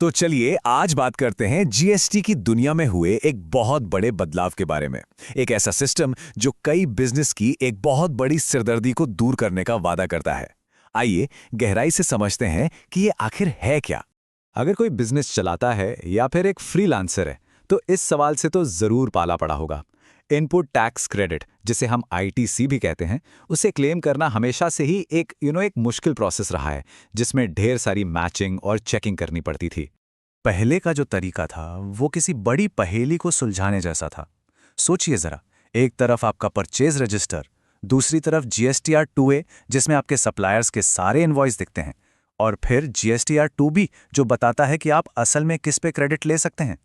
तो चलिए आज बात करते हैं जीएसटी की दुनिया में हुए एक बहुत बड़े बदलाव के बारे में। एक ऐसा सिस्टम जो कई बिजनेस की एक बहुत बड़ी सिरदर्दी को दूर करने का वादा करता है। आइए गहराई से समझते हैं कि ये आखिर है क्या। अगर कोई बिजनेस चलाता है या फिर एक फ्रीलांसर है तो इस सवाल से तो जरूर पाला पड़ा होगा। इनपुट टैक्स क्रेडिट, जिसे हम आईटीसी भी कहते हैं, उसे क्लेम करना हमेशा से ही एक मुश्किल प्रोसेस रहा है, जिसमें ढेर सारी मैचिंग और चेकिंग करनी पड़ती थी। पहले का जो तरीका था वो किसी बड़ी पहेली को सुलझाने जैसा था। सोचिए जरा, एक तरफ आपका परचेज रजिस्टर, दूसरी तरफ जीएसटीआर 2A जिसमें आपके सप्लायर्स के सारे इनवॉइस दिखते हैं, और फिर जीएसटीआर 2B जो बताता है कि आप असल में किस पे क्रेडिट ले सकते हैं।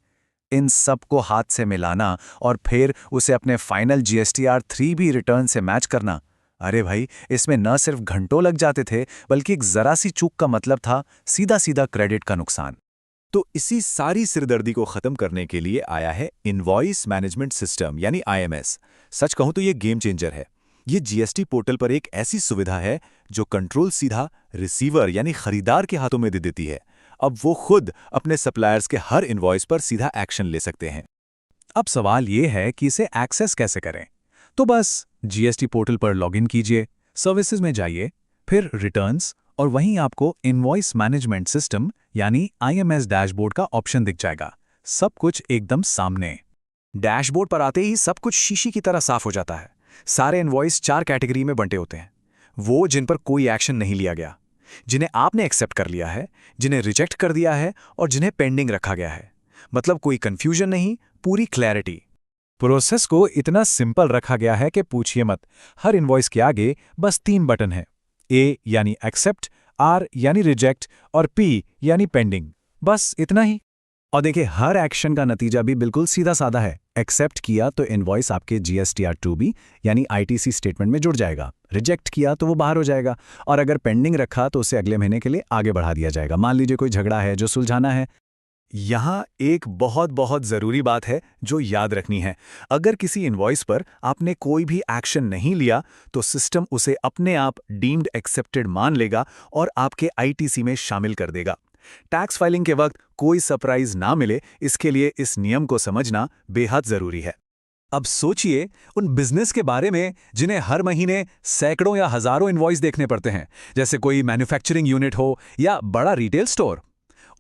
इन सब को हाथ से मिलाना और फिर उसे अपने फाइनल जीएसटीआर 3B रिटर्न से मैच करना, अरे भाई, इसमें न सिर्फ घंटों लग जाते थे बल्कि एक जरा सी चूक का मतलब था सीधा सीधा क्रेडिट का नुकसान। तो इसी सारी सिरदर्दी को खत्म करने के लिए आया है इनवॉइस मैनेजमेंट सिस्टम यानी आईएमएस। सच कहूं तो ये गेम चेंजर है। ये जीएसटी पोर्टल पर एक ऐसी सुविधा है जो कंट्रोल सीधा रिसीवर यानी खरीदार के हाथों में दे देती है। अब वो खुद अपने सप्लायर्स के हर इनवॉइस पर सीधा एक्शन ले सकते हैं। अब सवाल ये है कि इसे एक्सेस कैसे करें। तो बस जीएसटी पोर्टल पर लॉगिन कीजिए, सर्विसेज में जाइए, फिर रिटर्न्स, और वहीं आपको इनवॉइस मैनेजमेंट सिस्टम यानी आईएमएस डैशबोर्ड का ऑप्शन दिख जाएगा। सब कुछ एकदम सामने। डैशबोर्ड पर आते ही सब कुछ शीशी की तरह साफ हो जाता है। सारे इनवॉइस 4 कैटेगरी में बंटे होते हैं। वो जिन पर कोई एक्शन नहीं लिया गया, जिन्हें आपने एक्सेप्ट कर लिया है, जिन्हें रिजेक्ट कर दिया है और जिन्हें पेंडिंग रखा गया है। मतलब कोई कंफ्यूजन नहीं, पूरी क्लैरिटी। प्रोसेस को इतना सिंपल रखा गया है कि पूछिए मत। हर इनवॉइस के आगे बस 3 बटन हैं, ए यानी एक्सेप्ट, आर यानी रिजेक्ट और पी यानी पेंडिंग। बस इतना ही। और देखिए, हर एक्शन का नतीजा भी बिल्कुल सीधा साधा है। एक्सेप्ट किया तो इनवॉइस आपके जीएसटीआर 2B यानी आईटीसी स्टेटमेंट में जुड़ जाएगा। रिजेक्ट किया तो वो बाहर हो जाएगा, और अगर पेंडिंग रखा तो उसे अगले महीने के लिए आगे बढ़ा दिया जाएगा। मान लीजिए कोई झगड़ा है जो सुलझाना है। यहाँ एक बहुत बहुत ज़रूरी बात है जो याद रखनी है। अगर किसी इनवॉइस पर आपने कोई भी एक्शन नहीं लिया तो सिस्टम उसे अपने आप डीम्ड एक्सेप्टेड मान लेगा और आपके आईटीसी में शामिल कर देगा। टैक्स फाइलिंग के वक्त कोई सरप्राइज ना मिले, इसके लिए इस नियम को समझना बेहद ज़रूरी है। अब सोचिए उन बिजनेस के बारे में जिन्हें हर महीने सैकड़ों या हज़ारों इनवॉइस देखने पड़ते हैं, जैसे कोई मैन्युफैक्चरिंग यूनिट हो या बड़ा रिटेल स्टोर।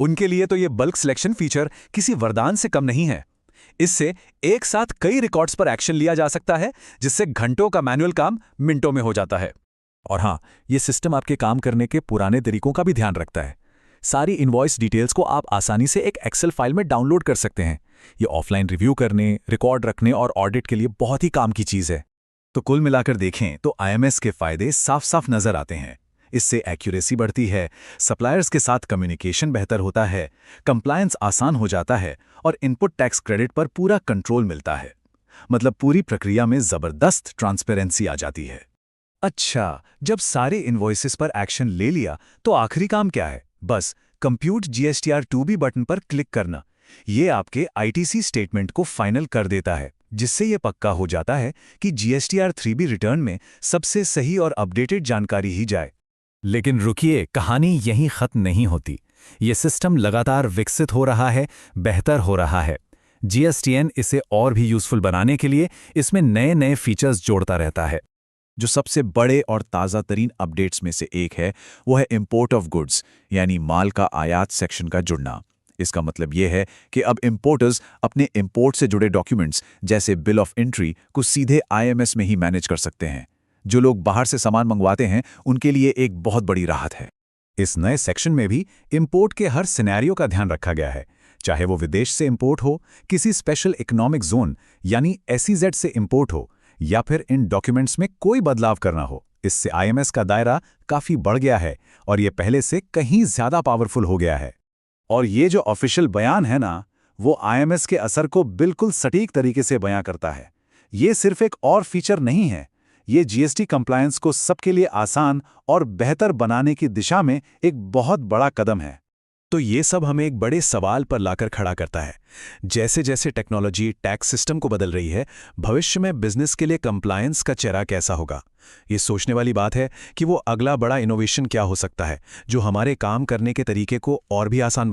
उनके लिए तो ये बल्क सिलेक्शन फीचर किसी वरदान से कम नहीं है। इससे एक साथ कई रिकॉर्ड्स पर एक्शन लिया जा सकता है, जिससे घंटों का मैनुअल काम मिनटों में हो जाता है। और हाँ, ये सिस्टम आपके काम करने के पुराने तरीकों का भी ध्यान रखता है। सारी इनवॉइस डिटेल्स को आप आसानी से एक एक्सेल फाइल में डाउनलोड कर सकते हैं। ये ऑफलाइन रिव्यू करने, रिकॉर्ड रखने और ऑडिट के लिए बहुत ही काम की चीज़ है। तो कुल मिलाकर देखें तो आईएमएस के फायदे साफ साफ नजर आते हैं। इससे एक्यूरेसी बढ़ती है, सप्लायर्स के साथ कम्युनिकेशन बेहतर होता है, कंप्लायंस आसान हो जाता है और इनपुट टैक्स क्रेडिट पर पूरा कंट्रोल मिलता है। मतलब पूरी प्रक्रिया में जबरदस्त ट्रांसपेरेंसी आ जाती है। अच्छा, जब सारे इनवॉइसेस पर एक्शन ले लिया तो आखिरी काम क्या है? बस कंप्यूट जीएसटीआर 2B बटन पर क्लिक करना। ये आपके आईटीसी स्टेटमेंट को फाइनल कर देता है, जिससे ये पक्का हो जाता है कि जीएसटीआर 3B रिटर्न में सबसे सही और अपडेटेड जानकारी ही जाए। लेकिन रुकिए, कहानी यहीं खत्म नहीं होती। ये सिस्टम लगातार विकसित हो रहा है, बेहतर हो रहा है। जीएसटीएन इसे और भी यूजफुल बनाने के लिए इसमें नए नए फीचर्स जोड़ता रहता है। जो सबसे बड़े और ताज़ा तरीन अपडेट्स में से एक है वो है इंपोर्ट ऑफ गुड्स यानी माल का आयात सेक्शन का जुड़ना। इसका मतलब ये है कि अब इंपोर्टर्स अपने इंपोर्ट से जुड़े डॉक्यूमेंट्स जैसे बिल ऑफ एंट्री को सीधे आईएमएस में ही मैनेज कर सकते हैं। जो लोग बाहर से सामान मंगवाते हैं उनके लिए एक बहुत बड़ी राहत है। इस नए सेक्शन में भी इंपोर्ट के हर सिनेरियो का ध्यान रखा गया है, चाहे वो विदेश से इंपोर्ट हो, किसी स्पेशल इकोनॉमिक जोन यानी एसईजेड से इंपोर्ट हो, या फिर इन डॉक्यूमेंट्स में कोई बदलाव करना हो। इससे आईएमएस का दायरा काफी बढ़ गया है और ये पहले से कहीं ज्यादा पावरफुल हो गया है। और ये जो ऑफिशियल बयान है ना, वो आईएमएस के असर को बिल्कुल सटीक तरीके से बयां करता है। ये सिर्फ एक और फीचर नहीं है, ये जीएसटी कंप्लायंस को सबके लिए आसान और बेहतर बनाने की दिशा में एक बहुत बड़ा कदम है। तो ये सब हमें एक बड़े सवाल पर लाकर खड़ा करता है। जैसे जैसे टेक्नोलॉजी टैक्स सिस्टम को बदल रही है, भविष्य में बिजनेस के लिए कंप्लायंस का चेहरा कैसा होगा? ये सोचने वाली बात है कि वो अगला बड़ा इनोवेशन क्या हो सकता है जो हमारे काम करने के तरीके को और भी आसान